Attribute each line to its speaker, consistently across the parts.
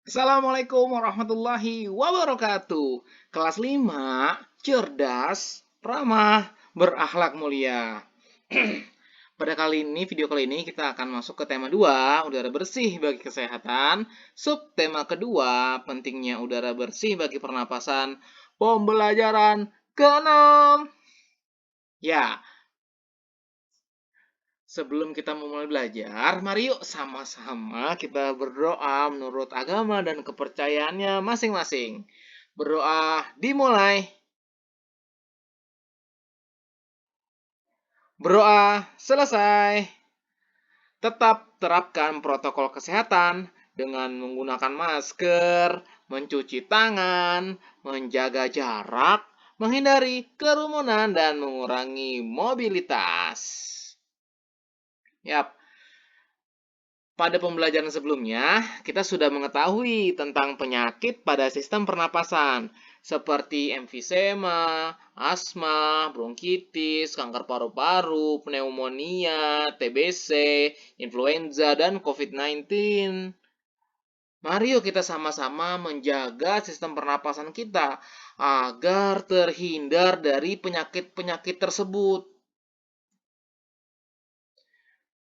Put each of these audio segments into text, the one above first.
Speaker 1: Assalamualaikum warahmatullahi wabarakatuh. Kelas 5, cerdas, ramah, berakhlak mulia. Pada video kali ini kita akan masuk ke tema 2, udara bersih bagi kesehatan. Subtema kedua, pentingnya udara bersih bagi pernapasan. Pembelajaran ke-6. Ya, sebelum kita memulai belajar, mari yuk sama-sama kita berdoa menurut agama dan kepercayaannya masing-masing. Berdoa dimulai. Berdoa selesai. Tetap terapkan protokol kesehatan dengan menggunakan masker, mencuci tangan, menjaga jarak, menghindari kerumunan, dan mengurangi mobilitas. Yap, pada pembelajaran sebelumnya, kita sudah mengetahui tentang penyakit pada sistem pernapasan, seperti emfisema, asma, bronkitis, kanker paru-paru, pneumonia, TBC, influenza, dan COVID-19. Mari yuk kita sama-sama menjaga sistem pernapasan kita agar terhindar dari penyakit-penyakit tersebut.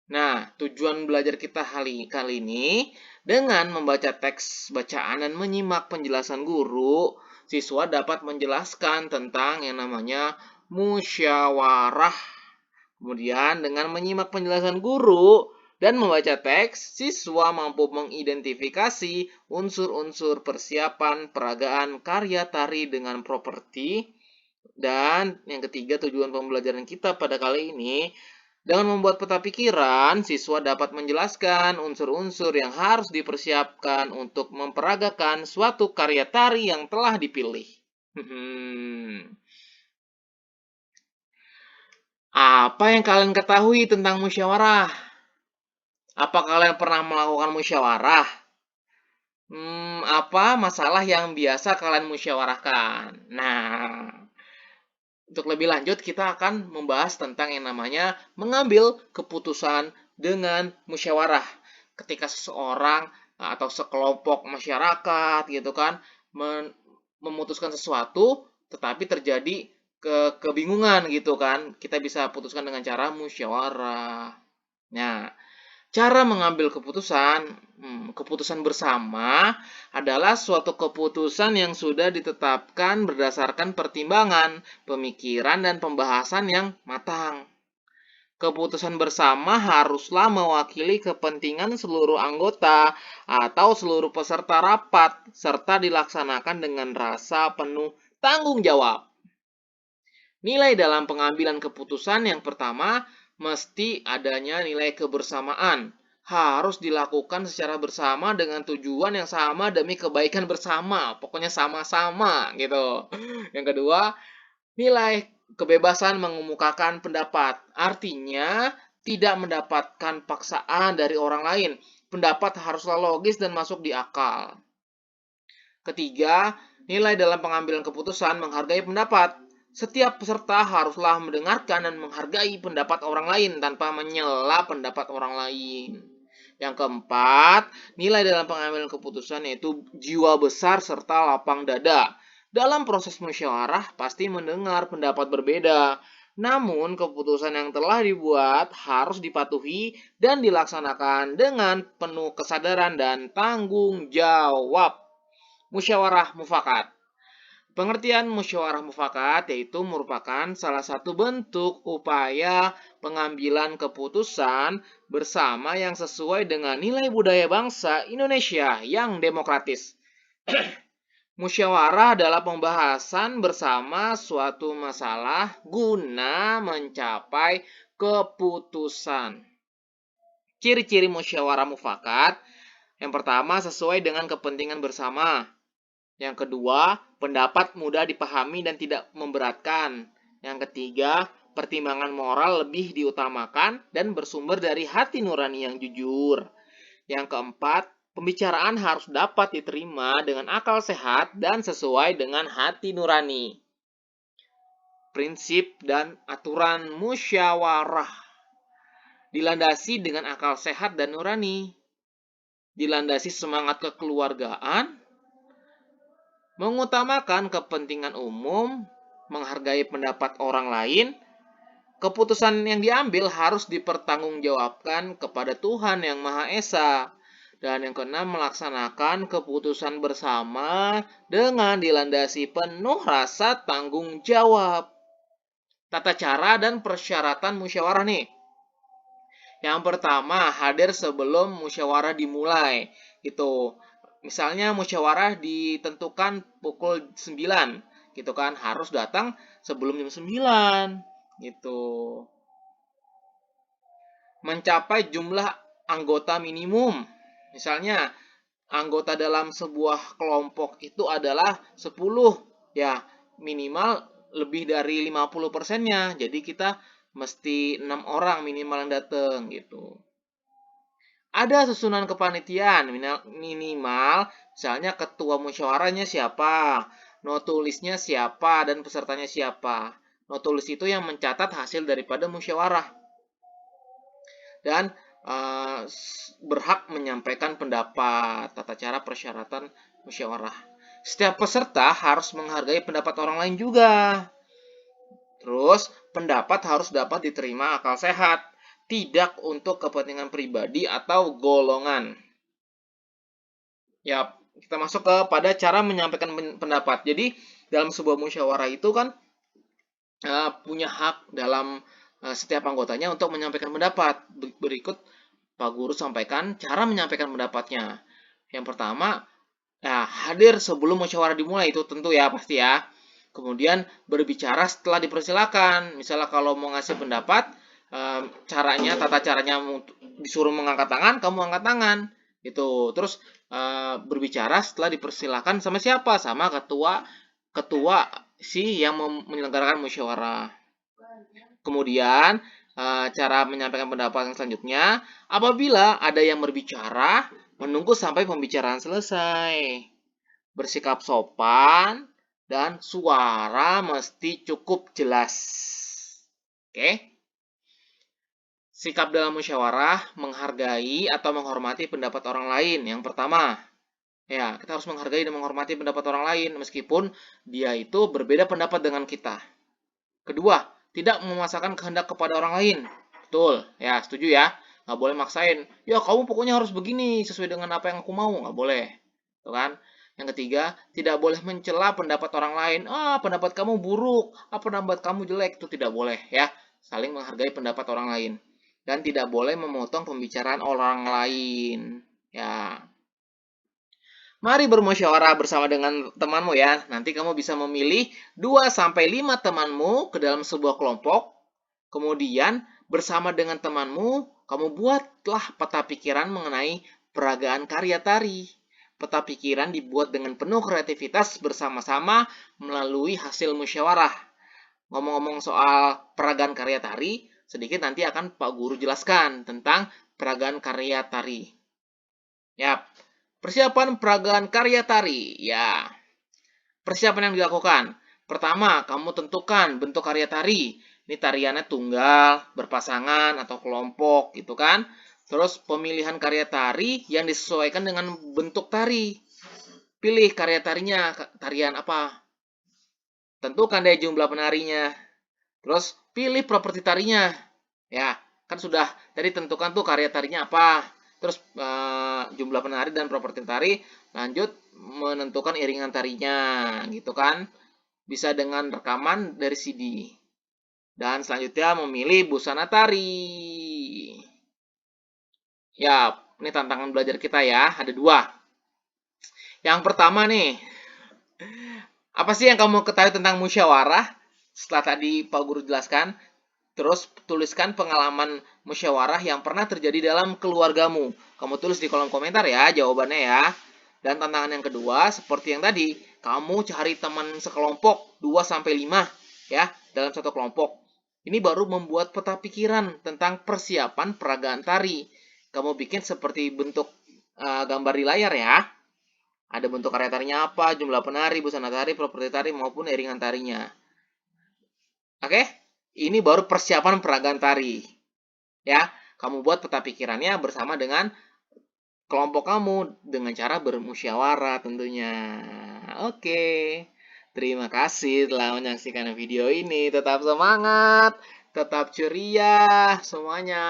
Speaker 1: Nah, tujuan belajar kita kali ini dengan membaca teks bacaan dan menyimak penjelasan guru, siswa dapat menjelaskan tentang yang namanya musyawarah. Kemudian dengan menyimak penjelasan guru dan membaca teks, siswa mampu mengidentifikasi unsur-unsur persiapan peragaan karya tari dengan properti. Dan yang ketiga, tujuan pembelajaran kita pada kali ini dengan membuat peta pikiran, siswa dapat menjelaskan unsur-unsur yang harus dipersiapkan untuk memperagakan suatu karya tari yang telah dipilih. Apa yang kalian ketahui tentang musyawarah? Apa kalian pernah melakukan musyawarah? Apa masalah yang biasa kalian musyawarahkan? Nah, untuk lebih lanjut, kita akan membahas tentang yang namanya mengambil keputusan dengan musyawarah. Ketika seseorang atau sekelompok masyarakat gitu kan memutuskan sesuatu, tetapi terjadi kebingungan gitu kan, kita bisa putuskan dengan cara musyawarah. Nah, cara mengambil keputusan bersama adalah suatu keputusan yang sudah ditetapkan berdasarkan pertimbangan, pemikiran, dan pembahasan yang matang. Keputusan bersama haruslah mewakili kepentingan seluruh anggota atau seluruh peserta rapat, serta dilaksanakan dengan rasa penuh tanggung jawab. Nilai dalam pengambilan keputusan yang pertama, mesti adanya nilai kebersamaan. Harus dilakukan secara bersama dengan tujuan yang sama demi kebaikan bersama. Pokoknya sama-sama gitu. Yang kedua, nilai kebebasan mengemukakan pendapat. Artinya, tidak mendapatkan paksaan dari orang lain. Pendapat haruslah logis dan masuk di akal. Ketiga, nilai dalam pengambilan keputusan menghargai pendapat. Setiap peserta haruslah mendengarkan dan menghargai pendapat orang lain tanpa menyela pendapat orang lain. Yang keempat, nilai dalam pengambilan keputusan yaitu jiwa besar serta lapang dada. Dalam proses musyawarah pasti mendengar pendapat berbeda. Namun, keputusan yang telah dibuat harus dipatuhi dan dilaksanakan dengan penuh kesadaran dan tanggung jawab. Musyawarah mufakat. Pengertian musyawarah mufakat yaitu merupakan salah satu bentuk upaya pengambilan keputusan bersama yang sesuai dengan nilai budaya bangsa Indonesia yang demokratis. Musyawarah adalah pembahasan bersama suatu masalah guna mencapai keputusan. Ciri-ciri musyawarah mufakat. Yang pertama, sesuai dengan kepentingan bersama. Yang kedua, pendapat mudah dipahami dan tidak memberatkan. Yang ketiga, pertimbangan moral lebih diutamakan dan bersumber dari hati nurani yang jujur. Yang keempat, pembicaraan harus dapat diterima dengan akal sehat dan sesuai dengan hati nurani. Prinsip dan aturan musyawarah dilandasi dengan akal sehat dan nurani. dilandasi semangat kekeluargaan, mengutamakan kepentingan umum, menghargai pendapat orang lain. Keputusan yang diambil harus dipertanggungjawabkan kepada Tuhan Yang Maha Esa. Dan yang keenam, melaksanakan keputusan bersama dengan dilandasi penuh rasa tanggung jawab. Tata cara dan persyaratan musyawarah nih. Yang pertama, hadir sebelum musyawarah dimulai. Itu misalnya musyawarah ditentukan pukul 9, gitu kan. Harus datang sebelum jam 9, gitu. Mencapai jumlah anggota minimum. Misalnya, anggota dalam sebuah kelompok itu adalah 10. Ya, minimal lebih dari 50%-nya. Jadi kita mesti 6 orang minimal yang datang gitu. Ada susunan kepanitiaan, minimal misalnya ketua musyawarahnya siapa, notulisnya siapa, dan pesertanya siapa. Notulis itu yang mencatat hasil daripada musyawarah. Dan berhak menyampaikan pendapat, tata cara persyaratan musyawarah. Setiap peserta harus menghargai pendapat orang lain juga. Terus, pendapat harus dapat diterima akal sehat, tidak untuk kepentingan pribadi atau golongan. Ya, kita masuk kepada cara menyampaikan pendapat. Jadi, dalam sebuah musyawarah itu kan punya hak dalam setiap anggotanya untuk menyampaikan pendapat. Berikut Pak Guru sampaikan cara menyampaikan pendapatnya. Yang pertama, hadir sebelum musyawarah dimulai, itu tentu ya, pasti ya. Kemudian berbicara setelah dipersilakan. Misalnya kalau mau ngasih pendapat, tata caranya disuruh mengangkat tangan, kamu angkat tangan. Gitu. Terus berbicara setelah dipersilakan sama siapa? Sama ketua si yang menyelenggarakan musyawarah. Kemudian cara menyampaikan pendapat yang selanjutnya, apabila ada yang berbicara, menunggu sampai pembicaraan selesai. Bersikap sopan dan suara mesti cukup jelas. Oke? Sikap dalam musyawarah, menghargai atau menghormati pendapat orang lain. Yang pertama, ya, kita harus menghargai dan menghormati pendapat orang lain meskipun dia itu berbeda pendapat dengan kita. Kedua, tidak memaksakan kehendak kepada orang lain. Betul, ya, setuju ya. Nggak boleh maksain. Ya, kamu pokoknya harus begini sesuai dengan apa yang aku mau. Nggak boleh. Tuh kan? Yang ketiga, tidak boleh mencela pendapat orang lain. Pendapat kamu buruk. Pendapat kamu jelek. Itu tidak boleh ya. Saling menghargai pendapat orang lain. Dan tidak boleh memotong pembicaraan orang lain. Ya. Mari bermusyawarah bersama dengan temanmu ya. Nanti kamu bisa memilih 2-5 temanmu ke dalam sebuah kelompok. Kemudian bersama dengan temanmu, kamu buatlah peta pikiran mengenai peragaan karya tari. Peta pikiran dibuat dengan penuh kreativitas bersama-sama melalui hasil musyawarah. Ngomong-ngomong soal peragaan karya tari, sedikit nanti akan Pak Guru jelaskan tentang peragaan karya tari. Yap. Persiapan peragaan karya tari. Ya. Persiapan yang dilakukan. Pertama, kamu tentukan bentuk karya tari. Ini tariannya tunggal, berpasangan, atau kelompok gitu kan. Terus pemilihan karya tari yang disesuaikan dengan bentuk tari. Pilih karya tarinya, tarian apa. Tentukan deh jumlah penarinya. Terus pilih properti tarinya. Ya, kan sudah tadi tentukan tuh karya tarinya apa. Terus jumlah penari dan properti tari, lanjut menentukan iringan tarinya, gitu kan. Bisa dengan rekaman dari CD. Dan selanjutnya memilih busana tari. Ya, ini tantangan belajar kita ya, ada 2. Yang pertama nih, apa sih yang kamu ketahui tentang musyawarah? Setelah tadi Pak Guru jelaskan, terus tuliskan pengalaman musyawarah yang pernah terjadi dalam keluargamu. Kamu tulis di kolom komentar ya jawabannya ya. Dan tantangan yang kedua, seperti yang tadi, kamu cari teman sekelompok 2-5 ya dalam satu kelompok. Ini baru membuat peta pikiran tentang persiapan peragaan tari. Kamu bikin seperti bentuk gambar di layar ya. Ada bentuk karya tarinya apa, jumlah penari, busana tari, properti tari maupun iringan tarinya. Oke? Ini baru persiapan peragaan tari. Ya, kamu buat peta pikirannya bersama dengan kelompok kamu dengan cara bermusyawarah tentunya. Oke. Terima kasih telah menyaksikan video ini. Tetap semangat, tetap ceria semuanya.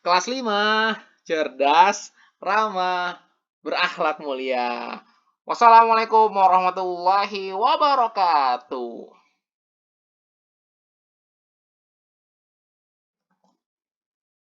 Speaker 1: Kelas 5, cerdas, ramah, berakhlak mulia. Wassalamualaikum warahmatullahi wabarakatuh.